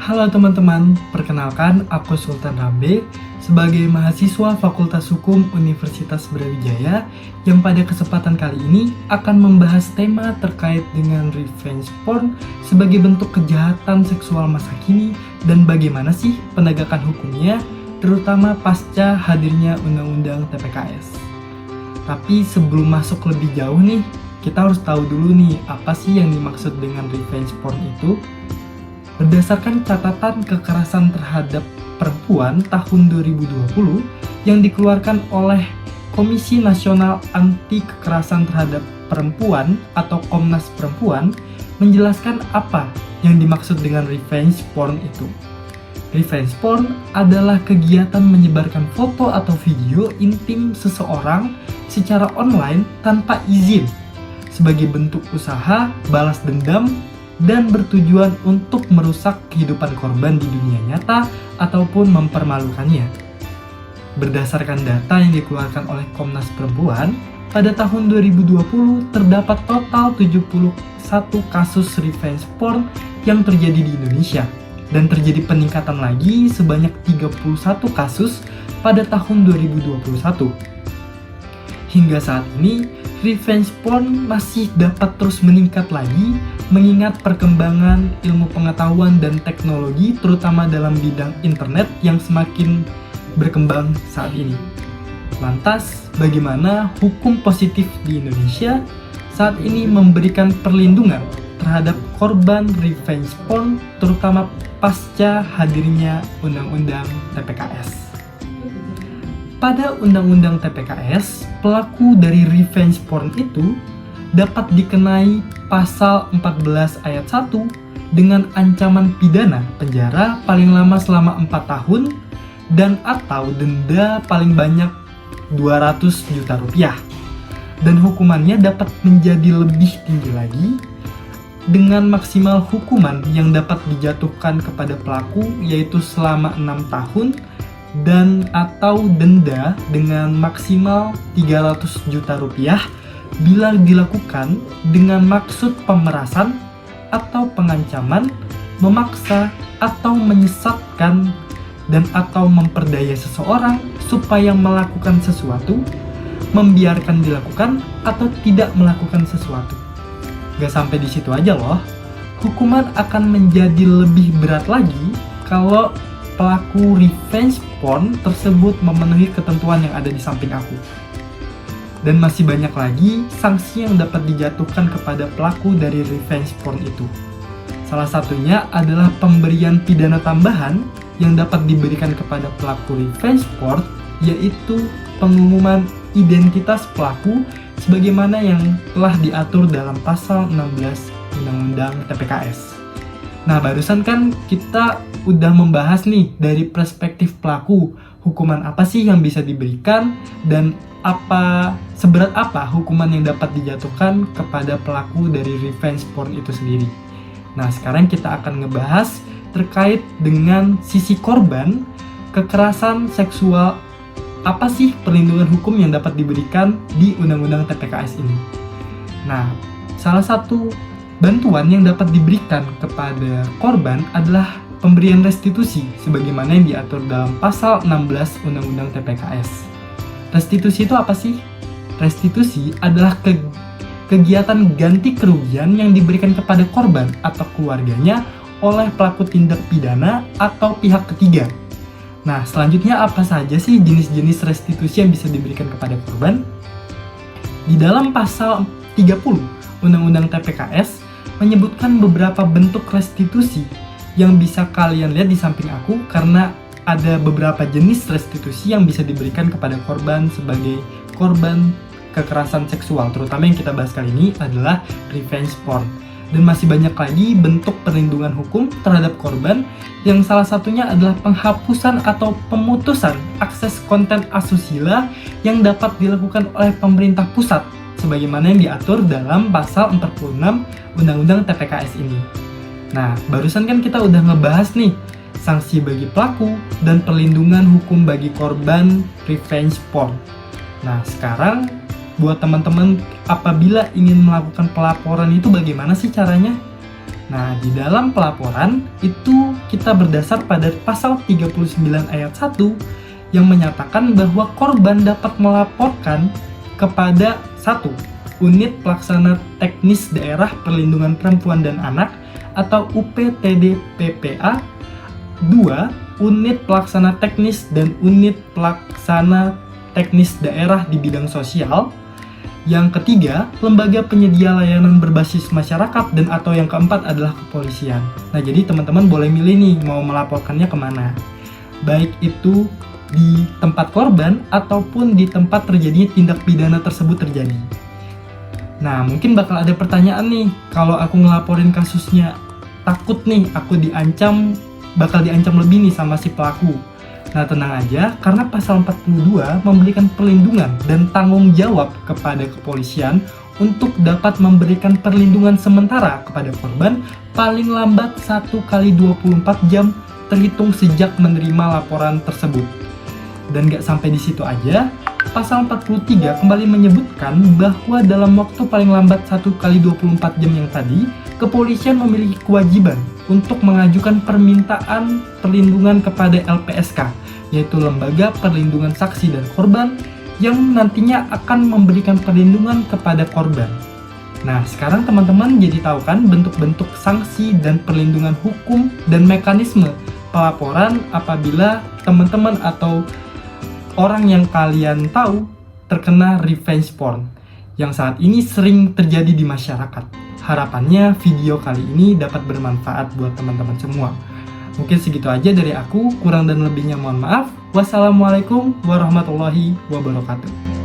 Halo teman-teman, perkenalkan aku Sultan Rambe sebagai mahasiswa Fakultas Hukum Universitas Brawijaya yang pada kesempatan kali ini akan membahas tema terkait dengan revenge porn sebagai bentuk kejahatan seksual masa kini dan bagaimana sih penegakan hukumnya, terutama pasca hadirnya Undang-Undang TPKS. Tapi sebelum masuk lebih jauh nih, kita harus tahu dulu nih apa sih yang dimaksud dengan revenge porn itu. Berdasarkan catatan kekerasan terhadap perempuan tahun 2020 yang dikeluarkan oleh Komisi Nasional Anti Kekerasan Terhadap Perempuan atau Komnas Perempuan, menjelaskan apa yang dimaksud dengan revenge porn itu. Revenge porn adalah kegiatan menyebarkan foto atau video intim seseorang secara online tanpa izin sebagai bentuk usaha balas dendam dan bertujuan untuk merusak kehidupan korban di dunia nyata ataupun mempermalukannya. Berdasarkan data yang dikeluarkan oleh Komnas Perempuan, pada tahun 2020 terdapat total 71 kasus revenge porn yang terjadi di Indonesia, dan terjadi peningkatan lagi sebanyak 31 kasus pada tahun 2021. Hingga saat ini, revenge porn masih dapat terus meningkat lagi mengingat perkembangan ilmu pengetahuan dan teknologi terutama dalam bidang internet yang semakin berkembang saat ini. Lantas, bagaimana hukum positif di Indonesia saat ini memberikan perlindungan terhadap korban revenge porn terutama pasca hadirnya Undang-Undang TPKS? Pada Undang-Undang TPKS, pelaku dari revenge porn itu dapat dikenai pasal 14 ayat 1 dengan ancaman pidana penjara paling lama selama 4 tahun dan atau denda paling banyak 200 juta rupiah. Dan hukumannya dapat menjadi lebih tinggi lagi dengan maksimal hukuman yang dapat dijatuhkan kepada pelaku yaitu selama 6 tahun dan atau denda dengan maksimal 300 juta rupiah bila dilakukan dengan maksud pemerasan atau pengancaman, memaksa atau menyesatkan dan atau memperdaya seseorang supaya melakukan sesuatu, membiarkan dilakukan atau tidak melakukan sesuatu. Gak sampai di situ aja loh, hukuman akan menjadi lebih berat lagi kalau pelaku revenge porn tersebut memenuhi ketentuan yang ada di samping aku. Dan masih banyak lagi sanksi yang dapat dijatuhkan kepada pelaku dari revenge porn itu. Salah satunya adalah pemberian pidana tambahan yang dapat diberikan kepada pelaku revenge porn, yaitu pengumuman identitas pelaku sebagaimana yang telah diatur dalam pasal 16 Undang-Undang TPKS. Nah, barusan kan kita udah membahas nih dari perspektif pelaku, hukuman apa sih yang bisa diberikan dan seberat apa hukuman yang dapat dijatuhkan kepada pelaku dari revenge porn itu sendiri. Nah, sekarang kita akan ngebahas terkait dengan sisi korban kekerasan seksual, apa sih perlindungan hukum yang dapat diberikan di Undang-Undang TPKS ini. Nah, salah satu bantuan yang dapat diberikan kepada korban adalah pemberian restitusi sebagaimana yang diatur dalam pasal 16 Undang-Undang TPKS. Restitusi itu apa sih? Restitusi adalah kegiatan ganti kerugian yang diberikan kepada korban atau keluarganya oleh pelaku tindak pidana atau pihak ketiga. Nah, selanjutnya apa saja sih jenis-jenis restitusi yang bisa diberikan kepada korban? Di dalam pasal 30 Undang-Undang TPKS menyebutkan beberapa bentuk restitusi yang bisa kalian lihat di samping aku karena ada beberapa jenis restitusi yang bisa diberikan kepada korban sebagai korban kekerasan seksual, terutama yang kita bahas kali ini adalah revenge porn. Dan masih banyak lagi bentuk perlindungan hukum terhadap korban yang salah satunya adalah penghapusan atau pemutusan akses konten asusila yang dapat dilakukan oleh pemerintah pusat sebagaimana yang diatur dalam pasal 46 Undang-Undang TPKS ini. Nah, barusan kan kita udah ngebahas nih sanksi bagi pelaku dan perlindungan hukum bagi korban revenge porn. Nah, sekarang buat teman-teman apabila ingin melakukan pelaporan itu bagaimana sih caranya? Nah, di dalam pelaporan itu kita berdasar pada pasal 39 ayat 1 yang menyatakan bahwa korban dapat melaporkan kepada 1. Unit Pelaksana Teknis Daerah Perlindungan Perempuan dan Anak atau UPTD-PPA. 2. Unit Pelaksana Teknis dan Unit Pelaksana Teknis Daerah di bidang sosial. Yang ketiga, lembaga penyedia layanan berbasis masyarakat, dan atau yang keempat adalah kepolisian. Nah, jadi teman-teman boleh milih nih mau melaporkannya kemana. Baik itu di tempat korban ataupun di tempat terjadinya tindak pidana tersebut terjadi. Nah, mungkin bakal ada pertanyaan nih, kalau aku ngelaporin kasusnya, takut nih aku bakal diancam lebih nih sama si pelaku. Nah, tenang aja, karena pasal 42 memberikan perlindungan dan tanggung jawab kepada kepolisian untuk dapat memberikan perlindungan sementara kepada korban paling lambat 1 kali 24 jam terhitung sejak menerima laporan tersebut. Dan gak sampai di situ aja, pasal 43 kembali menyebutkan bahwa dalam waktu paling lambat 1 kali 24 jam yang tadi, kepolisian memiliki kewajiban untuk mengajukan permintaan perlindungan kepada LPSK, yaitu Lembaga Perlindungan Saksi dan Korban, yang nantinya akan memberikan perlindungan kepada korban. Nah, sekarang teman-teman jadi tahu kan bentuk-bentuk sanksi dan perlindungan hukum dan mekanisme pelaporan apabila teman-teman atau orang yang kalian tahu terkena revenge porn yang saat ini sering terjadi di masyarakat. Harapannya video kali ini dapat bermanfaat buat teman-teman semua. Mungkin segitu aja dari aku, kurang dan lebihnya mohon maaf. Wassalamualaikum warahmatullahi wabarakatuh.